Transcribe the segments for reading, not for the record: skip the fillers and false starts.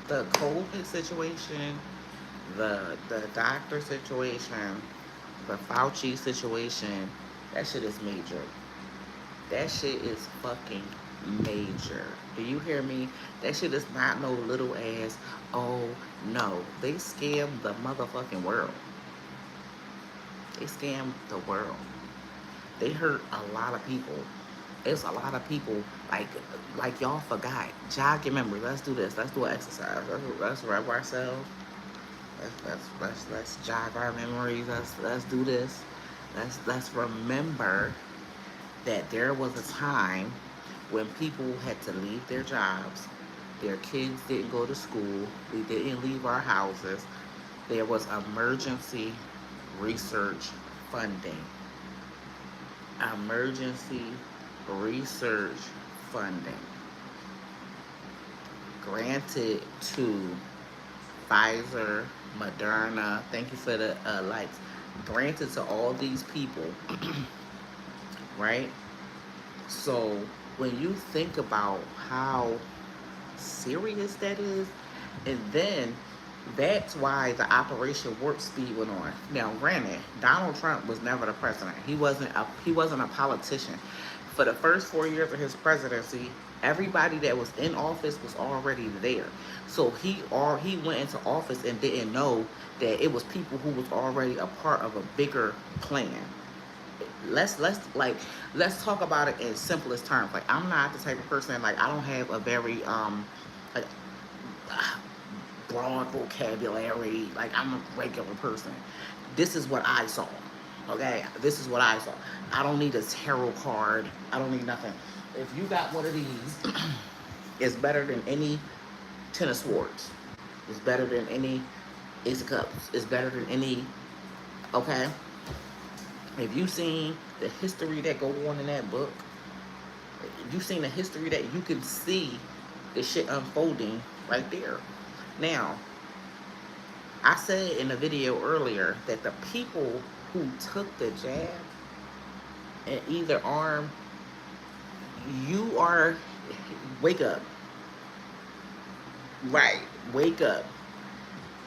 The COVID situation, the doctor situation, the Fauci situation, that shit is major. That shit is fucking major. Do you hear me? That shit is not no little ass. Oh no, they scam the motherfucking world. They scam the world. They hurt a lot of people. It's a lot of people like y'all forgot. Jog your memory. Let's do this. Let's do an exercise. Let's rub ourselves. Let's jog our memories. Let's do this. Let's remember that there was a time when people had to leave their jobs. Their kids didn't go to school. We didn't leave our houses. There was emergency research funding. Emergency research funding granted to Pfizer, Moderna. Thank you for the likes. Granted to all these people, right? So when you think about how serious that is, and then that's why the Operation Warp Speed went on. Now, granted, Donald Trump was never the president. He wasn't a politician. For the first 4 years of his presidency, everybody that was in office was already there. So he went into office and didn't know that it was people who was already a part of a bigger plan. Let's talk about it in simplest terms. Like, I'm not the type of person, like, I don't have a very like broad vocabulary. Like, I'm a regular person. This is what I saw. Okay, this is what I saw. I don't need a tarot card. I don't need nothing. If you got one of these, it's better than any ten of swords. It's better than any ace of cups. It's better than any. Okay, if you seen the history that go on in that book, if you seen the history, that you can see the shit unfolding right there. Now, I said in a video earlier that the people who took the jab in either arm, you are, wake up. Right, wake up.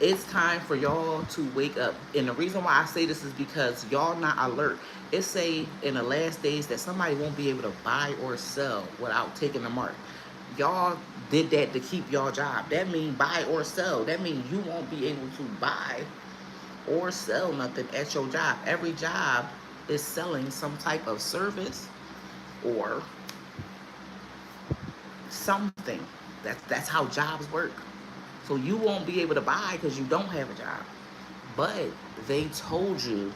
It's time for y'all to wake up. And the reason why I say this is because y'all not alert. It say in the last days that somebody won't be able to buy or sell without taking the mark. Y'all did that to keep y'all job. That means buy or sell. That means you won't be able to buy or sell nothing at your job. Every job is selling some type of service or something. That's how jobs work. So you won't be able to buy because you don't have a job. But they told you,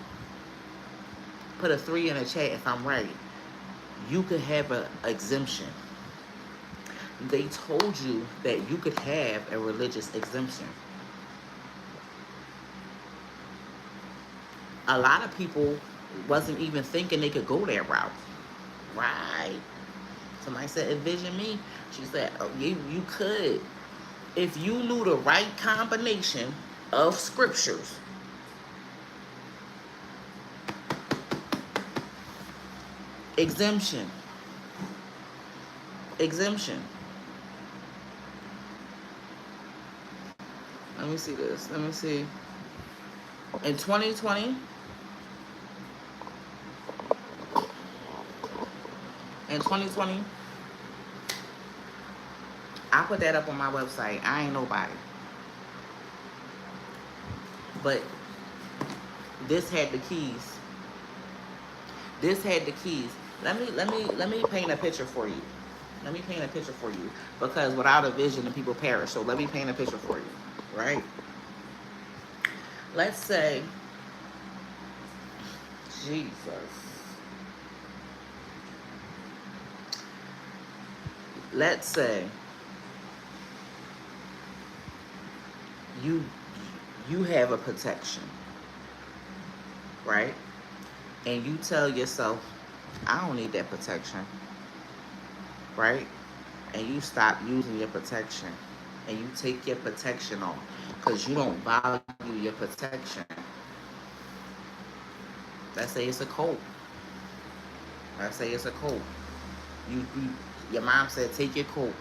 put a 3 in the chat if I'm right, you could have an exemption. They told you that you could have a religious exemption. A lot of people wasn't even thinking they could go that route. Right. Somebody said, envision me. She said, oh, you could. If you knew the right combination of scriptures. Exemption. Exemption. Let me see this. Let me see. In 2020, in 2020, I put that up on my website. I ain't nobody. But this had the keys. This had the keys. Let me paint a picture for you. Let me paint a picture for you. Because without a vision, the people perish. So let me paint a picture for you. Right? Let's say, Jesus. Let's say you have a protection, right? And you tell yourself, I don't need that protection, right? And you stop using your protection and you take your protection off because you don't value your protection. Let's say it's a coat. Let's say it's a coat. You your mom said, take your coat.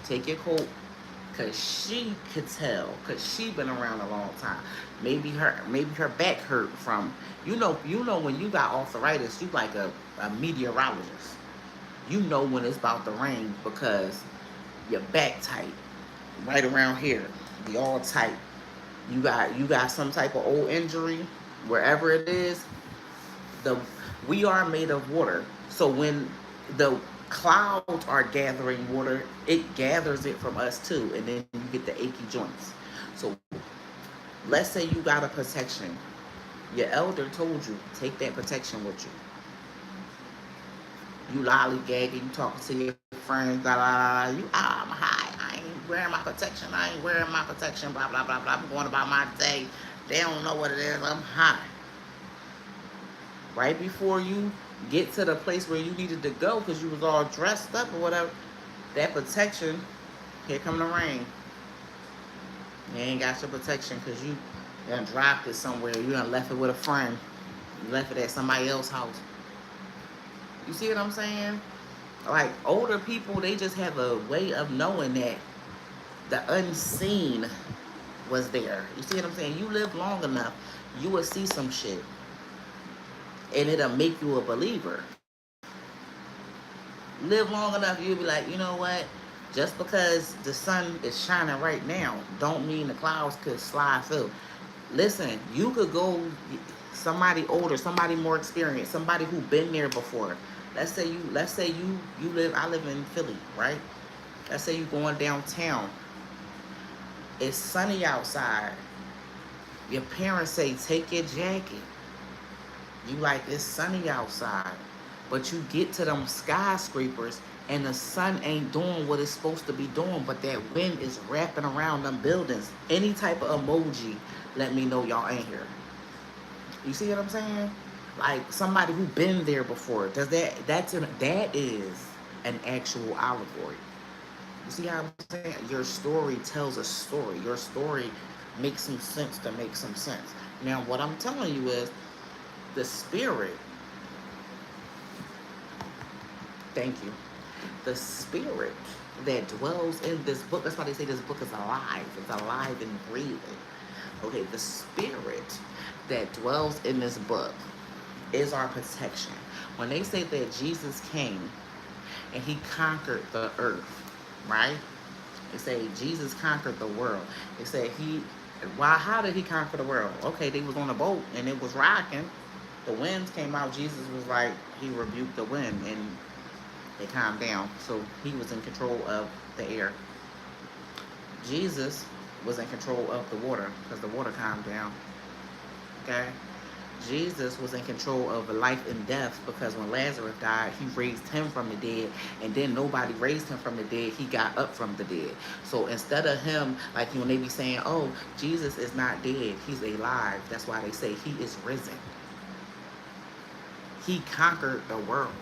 Take your coat Cause she could tell, cause she been around a long time. Maybe her back hurt from, when you got arthritis, you like a meteorologist. You know when it's about to rain because your back tight, right around here, be all tight. You got some type of old injury, wherever it is. The We are made of water, so when the clouds are gathering water, it gathers it from us too, and then you get the achy joints. So let's say you got a protection. Your elder told you take that protection with you. You lollygagging, you talking to your friends, blah blah blah. You, I'm high. I ain't wearing my protection. I ain't wearing my protection. Blah blah blah blah. I'm going about my day. They don't know what it is. I'm high. Right before you get to the place where you needed to go because you was all dressed up or whatever, that protection, here come the rain. You ain't got your protection because you done dropped it somewhere. You done left it with a friend. You left it at somebody else's house. You see what I'm saying? Like, older people, they just have a way of knowing that the unseen was there. You see what I'm saying? You live long enough, you will see some shit. And it'll make you a believer. Live long enough, you'll be like, you know what? Just because the sun is shining right now, don't mean the clouds could slide through. Listen, you could go, somebody older, somebody more experienced, somebody who been there before. Let's say you live. I live in Philly, right? Let's say you going downtown. It's sunny outside. Your parents say take your jacket. You like, it's sunny outside, but you get to them skyscrapers and the sun ain't doing what it's supposed to be doing, but that wind is wrapping around them buildings. Any type of emoji, let me know y'all ain't here. You see what I'm saying? Like, somebody who been there before. That is an actual allegory. You see how I'm saying? Your story tells a story. Your story makes some sense to make some sense. Now, what I'm telling you is the spirit, thank you, the spirit that dwells in this book, that's why they say this book is alive. It's alive and breathing. Okay, the spirit that dwells in this book is our protection. When they say that Jesus came and he conquered the earth, right? They say Jesus conquered the world. They say how did he conquer the world? Okay, they was on a boat and it was rocking. The winds came out. Jesus was like, he rebuked the wind and it calmed down. So he was in control of the air. Jesus was in control of the water because the water calmed down. Okay? Jesus was in control of life and death because when Lazarus died, he raised him from the dead, and then nobody raised him from the dead. He got up from the dead. So instead of him, like when they be saying, oh, Jesus is not dead, he's alive. That's why they say he is risen. He conquered the world.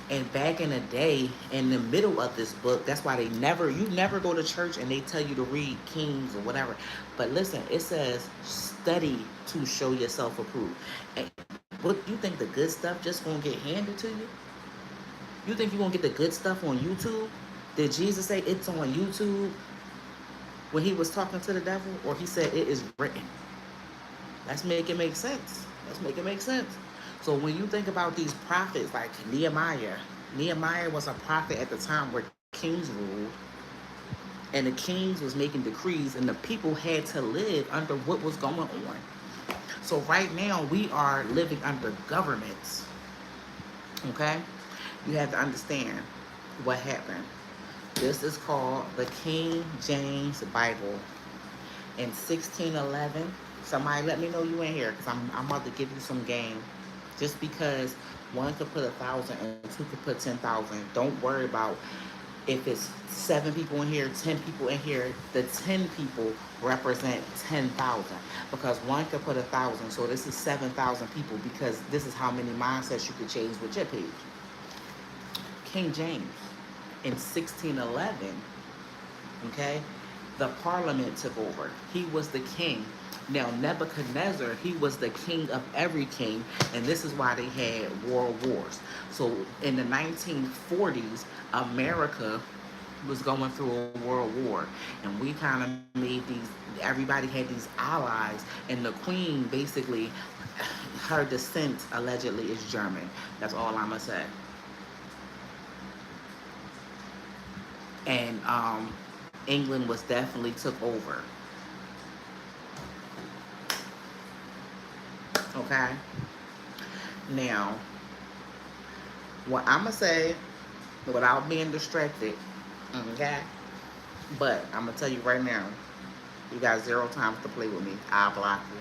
And back in the day, in the middle of this book, that's why you never go to church and they tell you to read Kings or whatever. But listen, it says, study to show yourself approved. And what, you think the good stuff just gonna get handed to you? You think you're gonna get the good stuff on YouTube? Did Jesus say it's on YouTube when he was talking to the devil? Or he said it is written? Let's make it make sense. Let's make it make sense. So when you think about these prophets like Nehemiah was a prophet at the time where kings ruled, and the kings was making decrees, and the people had to live under what was going on. So right now we are living under governments. Okay? You have to understand what happened. This is called the King James Bible. In 1611, somebody let me know you in here, because I'm about to give you some game. Just because one could put 1,000 and two could put 10,000, don't worry about if it's 7 people in here, 10 people in here. The 10 people represent 10,000 because one could put 1,000. So this is 7,000 people because this is how many mindsets you could change with your page. King James in 1611, okay, the parliament took over. He was the king. Now, Nebuchadnezzar, he was the king of every king, and this is why they had world wars. So in the 1940s, America was going through a world war, and we kind of made these. Everybody had these allies, and the queen basically, her descent allegedly is German. That's all I'm gonna say. And England was definitely took over. Okay. Now, what I'm gonna say without being distracted, okay? But I'm gonna tell you right now, you got 0 times to play with me. I'll block you.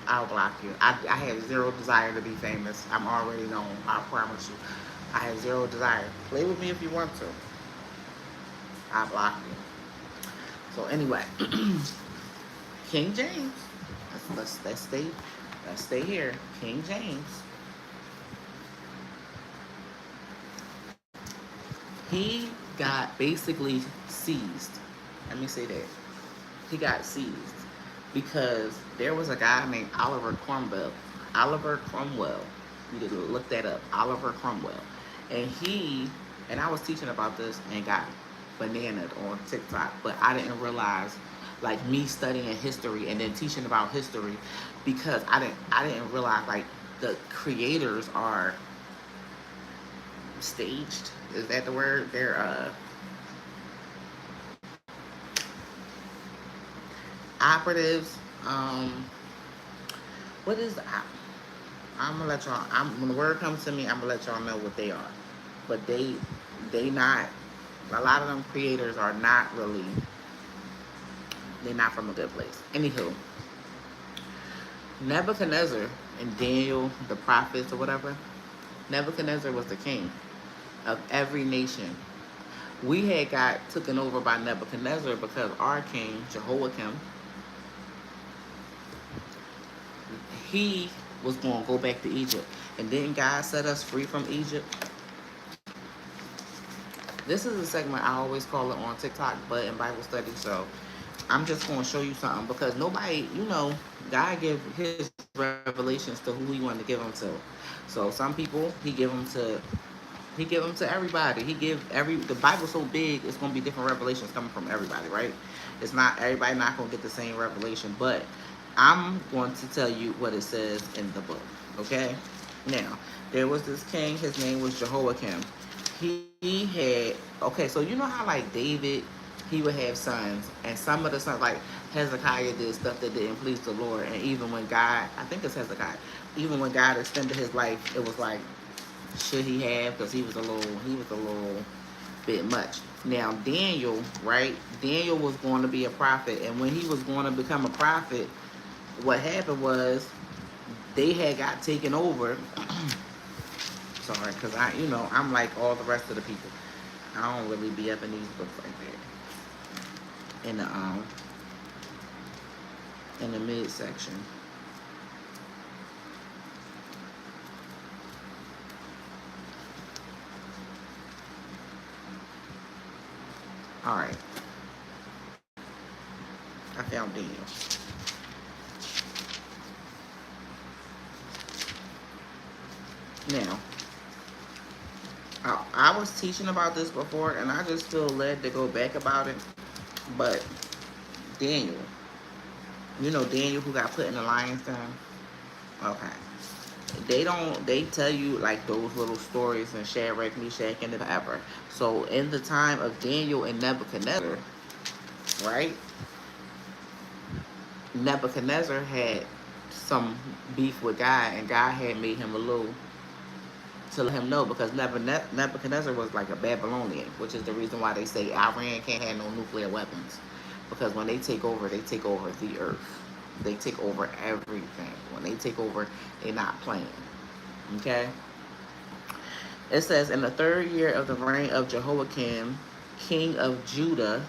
I'll block you. I have zero desire to be famous. I'm already known. I promise you. I have zero desire. Play with me if you want to. I'll block you. So anyway, King James. Let's stay here. King James. He got basically seized. Let me say that. He got seized because there was a guy named Oliver Cromwell. Oliver Cromwell. You need to look that up. Oliver Cromwell. And I was teaching about this and got bananaed on TikTok, but I didn't realize, like me studying history and then teaching about history, because I didn't realize like the creators are staged. Is that the word? They're operatives. What is I'm gonna let y'all. When the word comes to me, I'm gonna let y'all know what they are. But they not. A lot of them creators are not really. They're not from a good place. Anywho, Nebuchadnezzar and Daniel, the prophets or whatever. Nebuchadnezzar was the king of every nation. We had got taken over by Nebuchadnezzar because our king Jehoiakim, he was going to go back to Egypt. And didn't God set us free from Egypt? This is a segment I always call it on TikTok, but in Bible study. So I'm just going to show you something because nobody, God give his revelations to who he wanted to give them to. So some people he give them to everybody. The Bible's so big, it's going to be different revelations coming from everybody, right? It's not everybody not going to get the same revelation, but I'm going to tell you what it says in the book, okay? Now, there was this king, his name was Jehoiakim. He had, okay, so you know how like David, he would have sons, and some of the sons, like Hezekiah did stuff that didn't please the Lord, and even when God, I think it's Hezekiah, even when God extended his life, it was like, should he have? Because he was a little bit much. Now Daniel, right? Daniel was going to be a prophet, and when he was going to become a prophet, what happened was they had got taken over. Sorry, because I'm like all the rest of the people. I don't really be up in these books like that. In the midsection. All right. I found Daniel. Now, I was teaching about this before, and I just feel led to go back about it. But Daniel, Daniel who got put in the lion's den? Okay. They tell you like those little stories in Shadrach, Meshach, and whatever. So in the time of Daniel and Nebuchadnezzar, right? Nebuchadnezzar had some beef with God, and God had made him a little to let him know, because Nebuchadnezzar was like a Babylonian, which is the reason why they say Iran can't have no nuclear weapons, because when they take over the earth. They take over everything. When they take over, they're not playing. Okay? It says, in the 3rd year of the reign of Jehoiakim, king of Judah,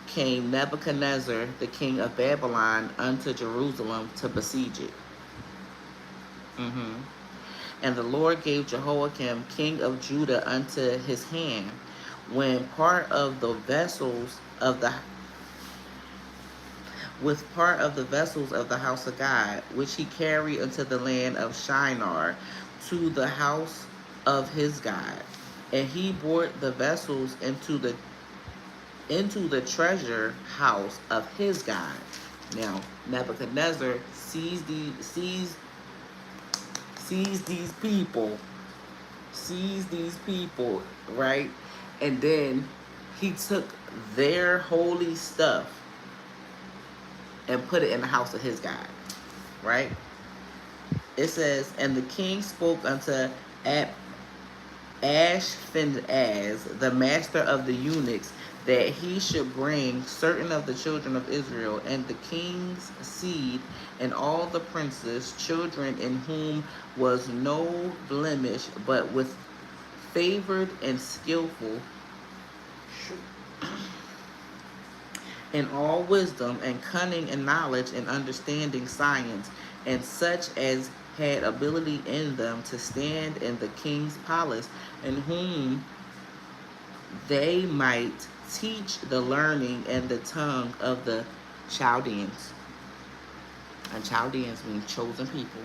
came Nebuchadnezzar, the king of Babylon, unto Jerusalem to besiege it. And the Lord gave Jehoiakim, king of Judah, unto his hand, when part of the vessels of the house of God, which he carried unto the land of Shinar, to the house of his God. And he brought the vessels into the treasure house of his God. Now Nebuchadnezzar sees these people, right? And then he took their holy stuff and put it in the house of his God, right? It says, and the king spoke unto Ashpenaz, the master of the eunuchs, that he should bring certain of the children of Israel and the king's seed and all the princes, children in whom was no blemish, but with favored and skillful in all wisdom and cunning and knowledge and understanding science, and such as had ability in them to stand in the king's palace, in whom they might teach the learning and the tongue of the Chaldeans. And Chaldeans mean chosen people.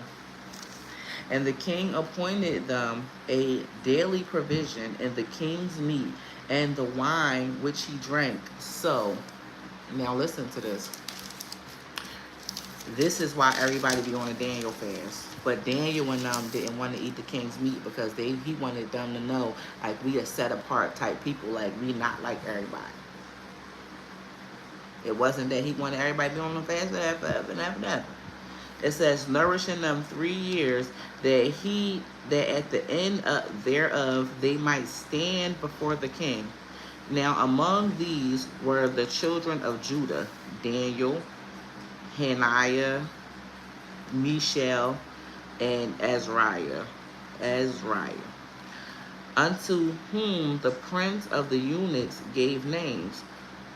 And the king appointed them a daily provision in the king's meat and the wine which he drank. So, now listen to this. This is why everybody be on a Daniel fast. But Daniel and them didn't want to eat the king's meat because he wanted them to know, like, we are set apart type people, like we not like everybody. It wasn't that he wanted everybody to be on the fast forever. It says, nourishing them 3 years, that at the end thereof they might stand before the king. Now among these were the children of Judah, Daniel, Hananiah, Mishael, and Azariah, unto whom the prince of the eunuchs gave names.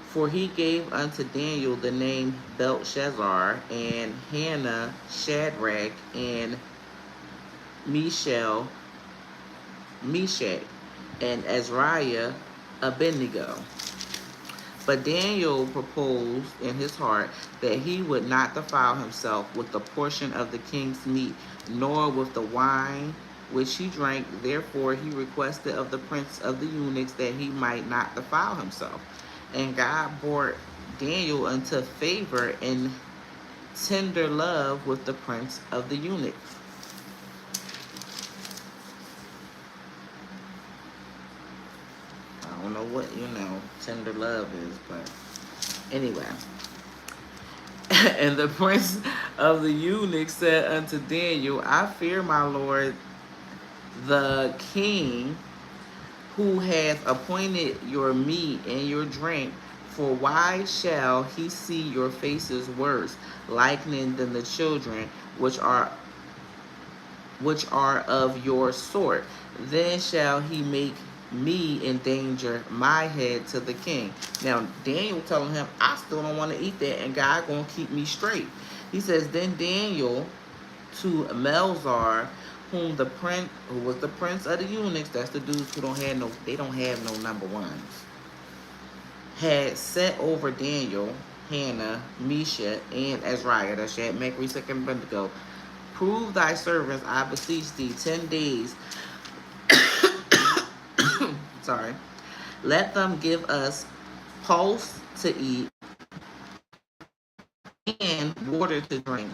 For he gave unto Daniel the name Belshazzar, and Hannah Shadrach, and Meshach, and Azariah Abednego. But Daniel proposed in his heart that he would not defile himself with the portion of the king's meat, nor with the wine which he drank. Therefore he requested of the prince of the eunuchs that he might not defile himself. And God brought Daniel unto favor and tender love with the prince of the eunuchs. I don't know what, tender love is, but anyway. And the prince of the eunuchs said unto Daniel, I fear my lord the king, who hath appointed your meat and your drink, for why shall he see your faces worse, likening than the children which are of your sort? Then shall he make me endanger my head to the king. Now Daniel telling him, I still don't want to eat that, and God gonna keep me straight. He says, then Daniel to Melzar, who was the prince of the eunuchs, that's the dudes who don't have no number ones, had set over Daniel, Hannah, Misha, and Azariah, that Shadrach, Meshach, and Abednego. Prove thy servants, I beseech thee, 10 days. Sorry. Let them give us pulse to eat and water to drink.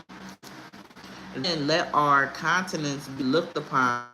And then let our countenance be looked upon